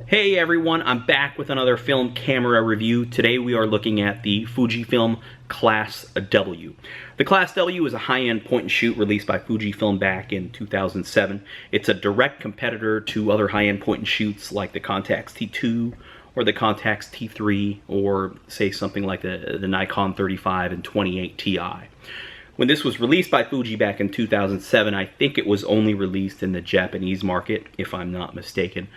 Hey everyone, I'm back with another film camera review. Today we are looking at the Fujifilm Klasse W. The Klasse W is a high-end point-and-shoot released by Fujifilm back in 2007. It's a direct competitor to other high-end point-and-shoots like the Contax T2 or the Contax T3 or say something like the Nikon 35 and 28 Ti. When this was released by Fuji back in 2007, I think it was only released in the Japanese market, if I'm not mistaken.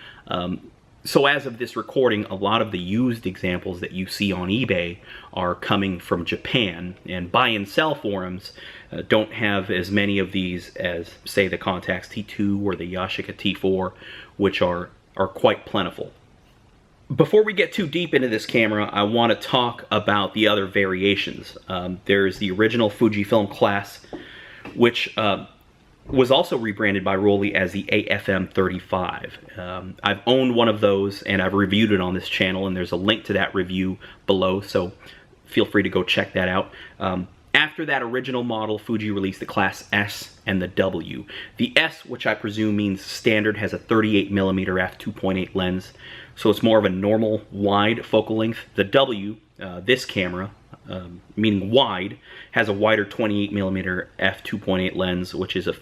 So as of this recording, a lot of the used examples that you see on eBay are coming from Japan, and buy and sell forums don't have as many of these as, say, the Contax T2 or the Yashica T4, which are quite plentiful. Before we get too deep into this camera, I want to talk about the other variations. There's the original Fujifilm Klasse, which was also rebranded by Rolly as the AFM35. I've owned one of those and I've reviewed it on this channel, and there's a link to that review below, so feel free to go check that out. After that original model, Fuji released the Klasse S and the W. The S, which I presume means standard, has a 38mm f2.8 lens, so it's more of a normal wide focal length. The W, this camera, meaning wide, has a wider 28mm f2.8 lens, which is a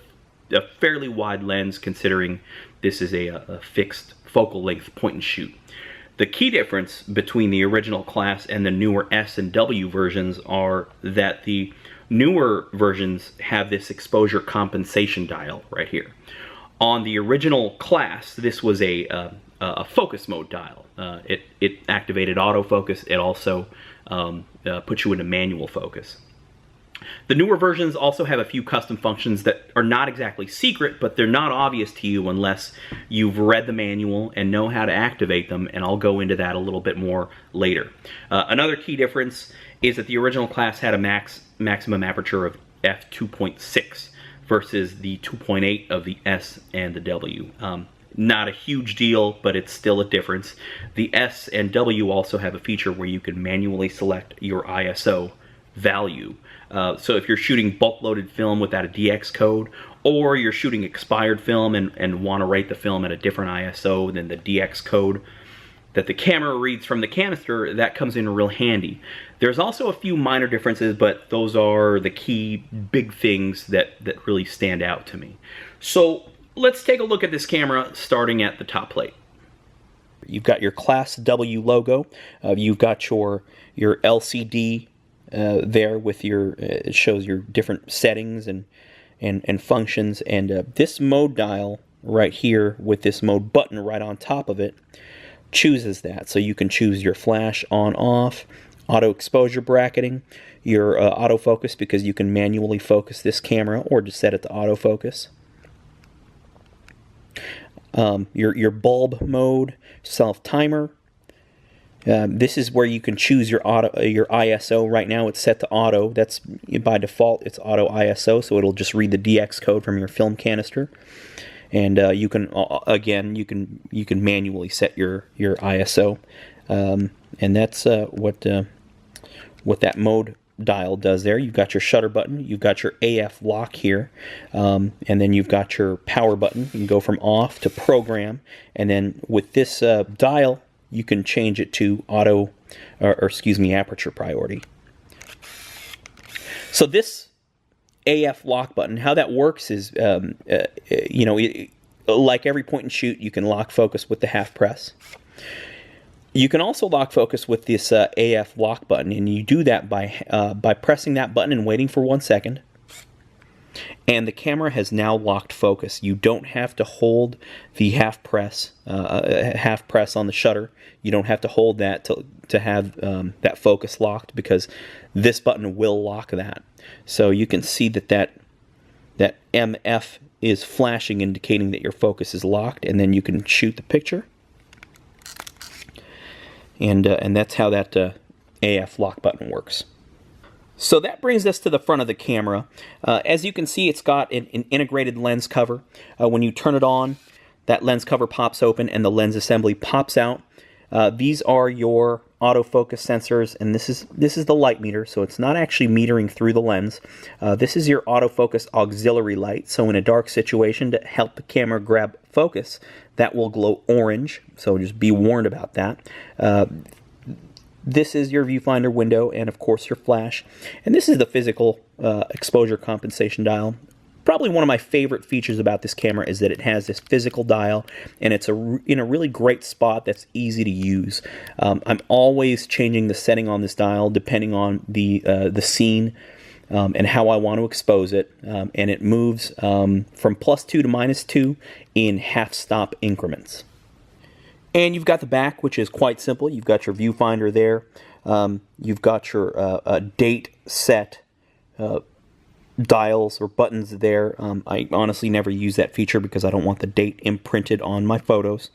fairly wide lens considering this is a fixed focal length point and shoot. The key difference between the original Klasse and the newer S and W versions are that the newer versions have this exposure compensation dial right here. On the original Klasse, this was a focus mode dial. It activated autofocus. It also put you into manual focus. The newer versions also have a few custom functions that are not exactly secret, but they're not obvious to you unless you've read the manual and know how to activate them, and I'll go into that a little bit more later. Another key difference is that the original Klasse had a maximum aperture of f2.6 versus the 2.8 of the S and the W. Not a huge deal, but it's still a difference. The S and W also have a feature where you can manually select your ISO value. So if you're shooting bulk loaded film without a DX code, or you're shooting expired film and want to rate the film at a different ISO than the DX code that the camera reads from the canister, that comes in real handy. There's also a few minor differences, but those are the key big things that really stand out to me. So let's take a look at this camera starting at the top plate. You've got your Klasse W logo. You've got your LCD there with your, it shows your different settings and functions, and this mode dial right here with this mode button right on top of it chooses that. So you can choose your flash on off, auto exposure bracketing, your autofocus, because you can manually focus this camera or just set it to autofocus. Your bulb mode, self timer. This is where you can choose your ISO. Right now it's set to auto. That's by default, it's auto ISO, so it'll just read the DX code from your film canister. And you can again you can manually set your ISO, and that's what that mode dial does there. You've got your shutter button, you've got your AF lock here, and then you've got your power button. You can go from off to program, and then with this dial you can change it to auto, or excuse me, aperture priority. So this AF lock button, how that works is, you know, like every point and shoot, you can lock focus with the half press. You can also lock focus with this AF lock button, and you do that by pressing that button and waiting for 1 second. And the camera has now locked focus. You don't have to hold the half press on the shutter. You don't have to hold that to have that focus locked, because this button will lock that. So you can see that MF is flashing, indicating that your focus is locked, and then you can shoot the picture. And that's how that AF lock button works. So that brings us to the front of the camera. As you can see, it's got an integrated lens cover. When you turn it on, that lens cover pops open and the lens assembly pops out. These are your autofocus sensors, and this is the light meter, so it's not actually metering through the lens. This is your autofocus auxiliary light, so in a dark situation to help the camera grab focus, that will glow orange, so just be warned about that. This is your viewfinder window, and of course your flash. And this is the physical exposure compensation dial. Probably one of my favorite features about this camera is that it has this physical dial, and it's in a really great spot that's easy to use. I'm always changing the setting on this dial depending on the scene and how I want to expose it, and it moves from +2 to -2 in half-stop increments. And you've got the back, which is quite simple. You've got your viewfinder there. You've got your date set dials or buttons there. I honestly never use that feature because I don't want the date imprinted on my photos.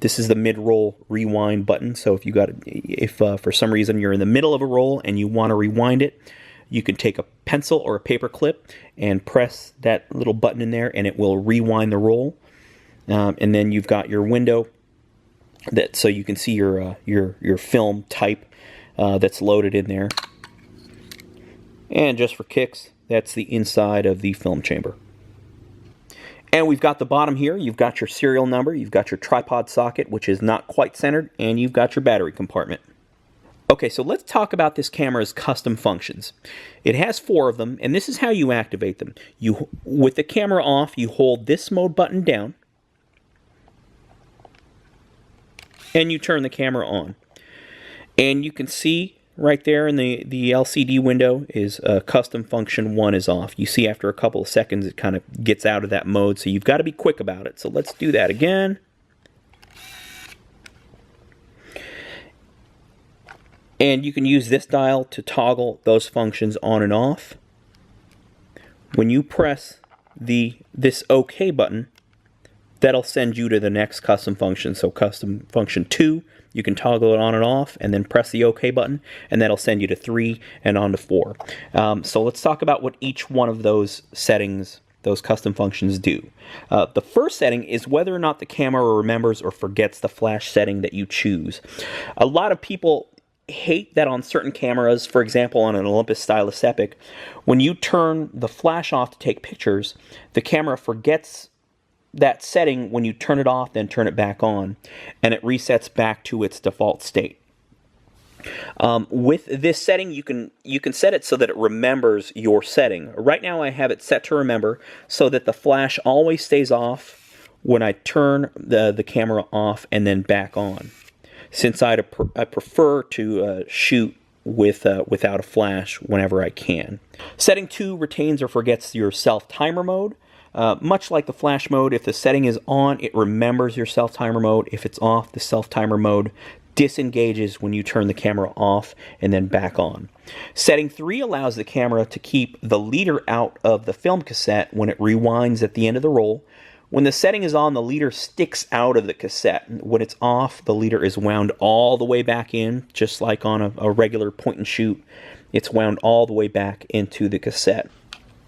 This is the mid-roll rewind button. So if for some reason you're in the middle of a roll and you want to rewind it, you can take a pencil or a paper clip and press that little button in there, and it will rewind the roll. And then you've got your window so you can see your film type that's loaded in there. And just for kicks, that's the inside of the film chamber. And we've got the bottom here. You've got your serial number, you've got your tripod socket, which is not quite centered, and you've got your battery compartment. Okay, so let's talk about this camera's custom functions. It has 4 of them, and this is how you activate them. With the camera off, you hold this mode button down, and you turn the camera on. And you can see right there in the LCD window is custom function 1 is off. You see after a couple of seconds it kind of gets out of that mode, so you've got to be quick about it. So let's do that again. And you can use this dial to toggle those functions on and off. When you press this OK button, that'll send you to the next custom function. So custom function 2, you can toggle it on and off, and then press the OK button, and that'll send you to 3 and on to 4. So let's talk about what each one of those settings, those custom functions, do. The first setting is whether or not the camera remembers or forgets the flash setting that you choose. A lot of people hate that on certain cameras, for example on an Olympus Stylus Epic, when you turn the flash off to take pictures, the camera forgets that setting when you turn it off, then turn it back on, and it resets back to its default state. With this setting, you can set it so that it remembers your setting. Right now I have it set to remember so that the flash always stays off when I turn the camera off and then back on, since I prefer to shoot without a flash whenever I can. Setting 2 retains or forgets your self-timer mode. Much like the flash mode, if the setting is on, it remembers your self-timer mode. If it's off, the self-timer mode disengages when you turn the camera off and then back on. Setting 3 allows the camera to keep the leader out of the film cassette when it rewinds at the end of the roll. When the setting is on, the leader sticks out of the cassette. When it's off, the leader is wound all the way back in, just like on a regular point and shoot. It's wound all the way back into the cassette.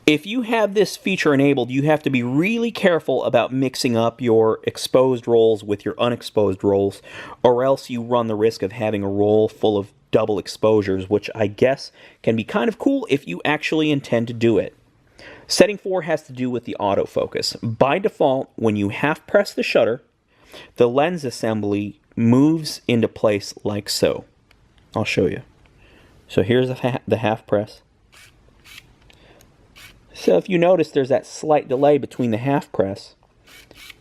If you have this feature enabled, you have to be really careful about mixing up your exposed rolls with your unexposed rolls, or else you run the risk of having a roll full of double exposures, which I guess can be kind of cool if you actually intend to do it. Setting 4 has to do with the autofocus. By default, when you half press the shutter, the lens assembly moves into place like so. I'll show you. So here's the half press. So if you notice, there's that slight delay between the half press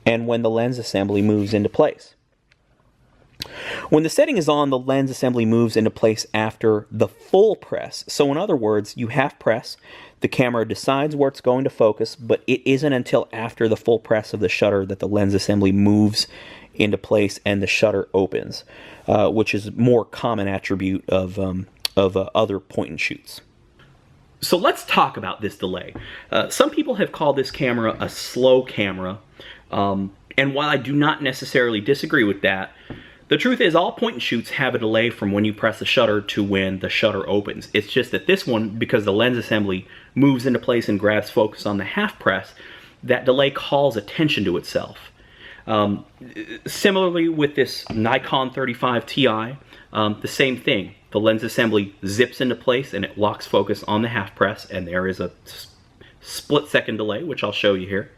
and when the lens assembly moves into place. When the setting is on, the lens assembly moves into place after the full press. So in other words, you half press, the camera decides where it's going to focus, but it isn't until after the full press of the shutter that the lens assembly moves into place and the shutter opens, which is a more common attribute of other point and shoots. So let's talk about this delay. Some people have called this camera a slow camera, and while I do not necessarily disagree with that, the truth is all point and shoots have a delay from when you press the shutter to when the shutter opens. It's just that this one, because the lens assembly moves into place and grabs focus on the half press, that delay calls attention to itself. Similarly with this Nikon 35 Ti, the same thing. The lens assembly zips into place and it locks focus on the half press, and there is a split-second delay, which I'll show you here.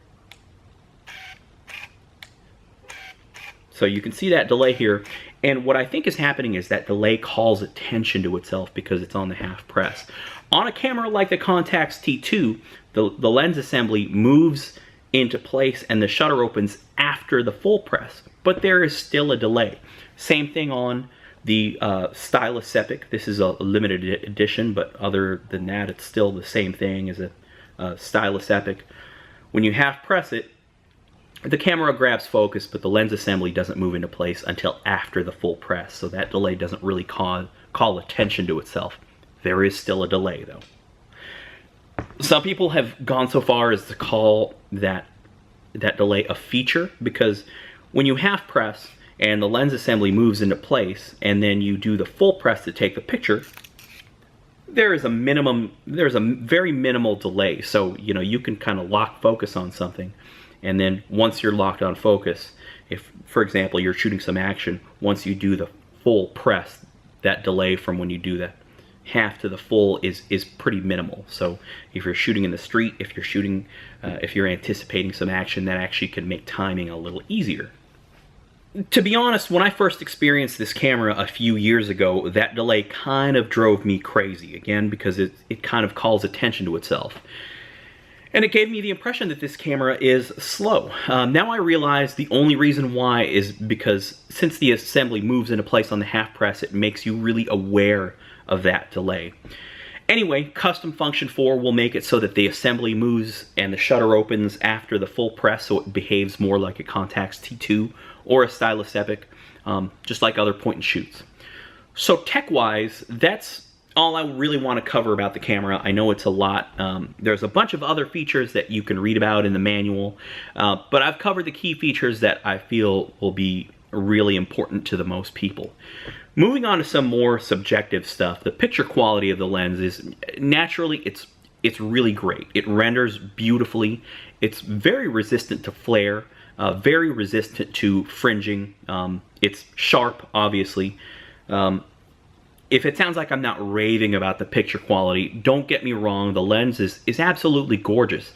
So you can see that delay here, and what I think is happening is that delay calls attention to itself because it's on the half press. On a camera like the Contax T2, the lens assembly moves into place and the shutter opens after the full press, but there is still a delay. Same thing on the Stylus Epic. This is a limited edition, but other than that, it's still the same thing as a Stylus Epic. When you half press it, the camera grabs focus, but the lens assembly doesn't move into place until after the full press, so that delay doesn't really call attention to itself. There is still a delay, though. Some people have gone so far as to call that delay a feature, because when you half press and the lens assembly moves into place and then you do the full press to take the picture, there's a very minimal delay. So, you know, you can kind of lock focus on something, and then once you're locked on focus, if, for example, you're shooting some action, once you do the full press, that delay from when you do that half to the full is pretty minimal. So if you're shooting in the street, if you're shooting, if you're anticipating some action, that actually can make timing a little easier. To be honest, when I first experienced this camera a few years ago, that delay kind of drove me crazy, again, because it kind of calls attention to itself. And it gave me the impression that this camera is slow. Now I realize the only reason why is because since the assembly moves into place on the half press, it makes you really aware of that delay. Anyway, Custom Function 4 will make it so that the assembly moves and the shutter opens after the full press, so it behaves more like a Contax T2 or a Stylus Epic, just like other point and shoots. So tech-wise, that's all I really want to cover about the camera. I know it's a lot. There's a bunch of other features that you can read about in the manual, but I've covered the key features that I feel will be really important to the most people. Moving on to some more subjective stuff, the picture quality of the lens is naturally, it's really great. It renders beautifully. It's very resistant to flare, very resistant to fringing. It's sharp, obviously. If it sounds like I'm not raving about the picture quality, don't get me wrong, the lens is absolutely gorgeous.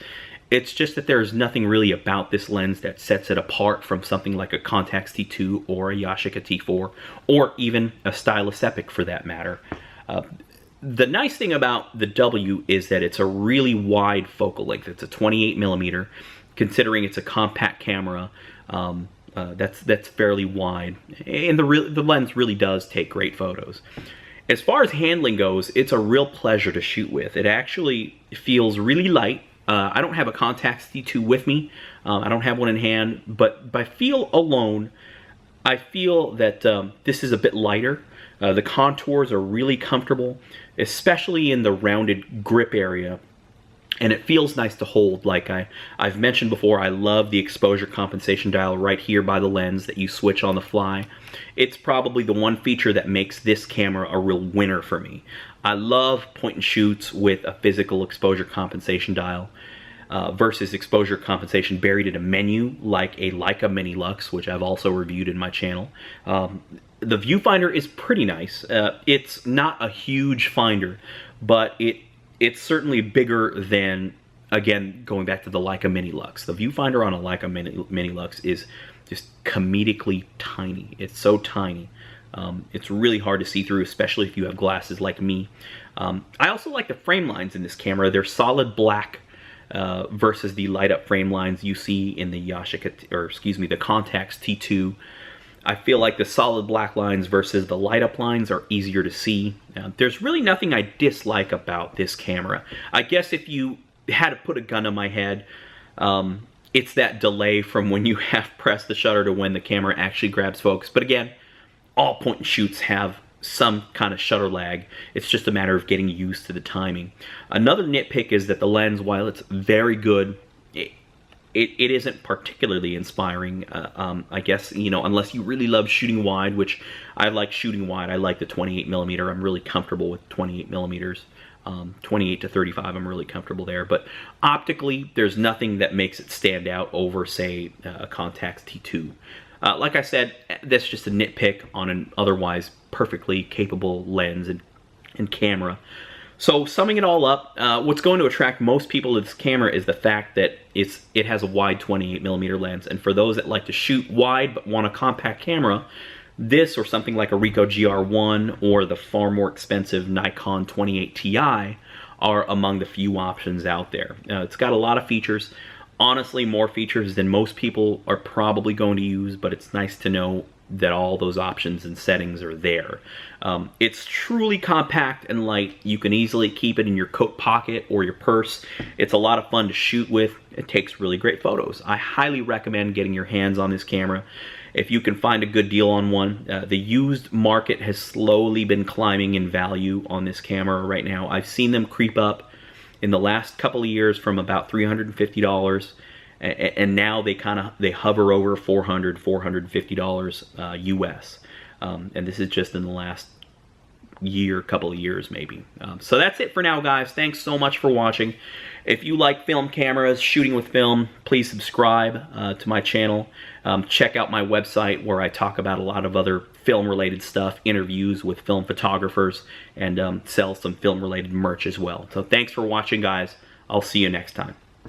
It's just that there's nothing really about this lens that sets it apart from something like a Contax T2 or a Yashica T4, or even a Stylus Epic for that matter. The nice thing about the W is that it's a really wide focal length. It's a 28mm. Considering it's a compact camera, that's fairly wide, and the lens really does take great photos. As far as handling goes, it's a real pleasure to shoot with. It actually feels really light. I don't have a Contax T2 with me. I don't have one in hand, but by feel alone, I feel that this is a bit lighter. The contours are really comfortable, especially in the rounded grip area. And it feels nice to hold. Like I've mentioned before, I love the exposure compensation dial right here by the lens that you switch on the fly. It's probably the one feature that makes this camera a real winner for me. I love point and shoots with a physical exposure compensation dial versus exposure compensation buried in a menu like a Leica Mini Lux, which I've also reviewed in my channel. The viewfinder is pretty nice. It's not a huge finder, but it's certainly bigger than, again, going back to the Leica Mini Lux. The viewfinder on a Leica Mini Lux is just comedically tiny. It's so tiny. It's really hard to see through, especially if you have glasses like me. I also like the frame lines in this camera. They're solid black versus the light up frame lines you see in the Yashica, or excuse me, the Contax T2. I feel like the solid black lines versus the light up lines are easier to see. There's really nothing I dislike about this camera. I guess if you had to put a gun on my head, it's that delay from when you half press the shutter to when the camera actually grabs focus. But again, all point and shoots have some kind of shutter lag. It's just a matter of getting used to the timing. Another nitpick is that the lens, while it's very good, it isn't particularly inspiring. I guess, you know, unless you really love shooting wide, which I like shooting wide. I like the 28mm. I'm really comfortable with 28mm. 28 to 35, I'm really comfortable there. But optically, there's nothing that makes it stand out over, say, a Contax T2. Like I said, that's just a nitpick on an otherwise perfectly capable lens and camera. So summing it all up, what's going to attract most people to this camera is the fact that it has a wide 28mm lens. And for those that like to shoot wide but want a compact camera, this or something like a Ricoh GR1 or the far more expensive Nikon 28 Ti are among the few options out there. It's got a lot of features. Honestly, more features than most people are probably going to use, but it's nice to know that all those options and settings are there. It's truly compact and light. You can easily keep it in your coat pocket or your purse. It's a lot of fun to shoot with. It takes really great photos. I highly recommend getting your hands on this camera if you can find a good deal on one. The used market has slowly been climbing in value on this camera right now. I've seen them creep up in the last couple of years from about $350, and now they hover over $400, $450 US. And this is just in the last couple of years maybe. So that's it for now, guys. Thanks so much for watching. If you like film cameras, shooting with film, please subscribe to my channel. Check out my website where I talk about a lot of other film-related stuff, interviews with film photographers, and sell some film-related merch as well. So thanks for watching, guys. I'll see you next time.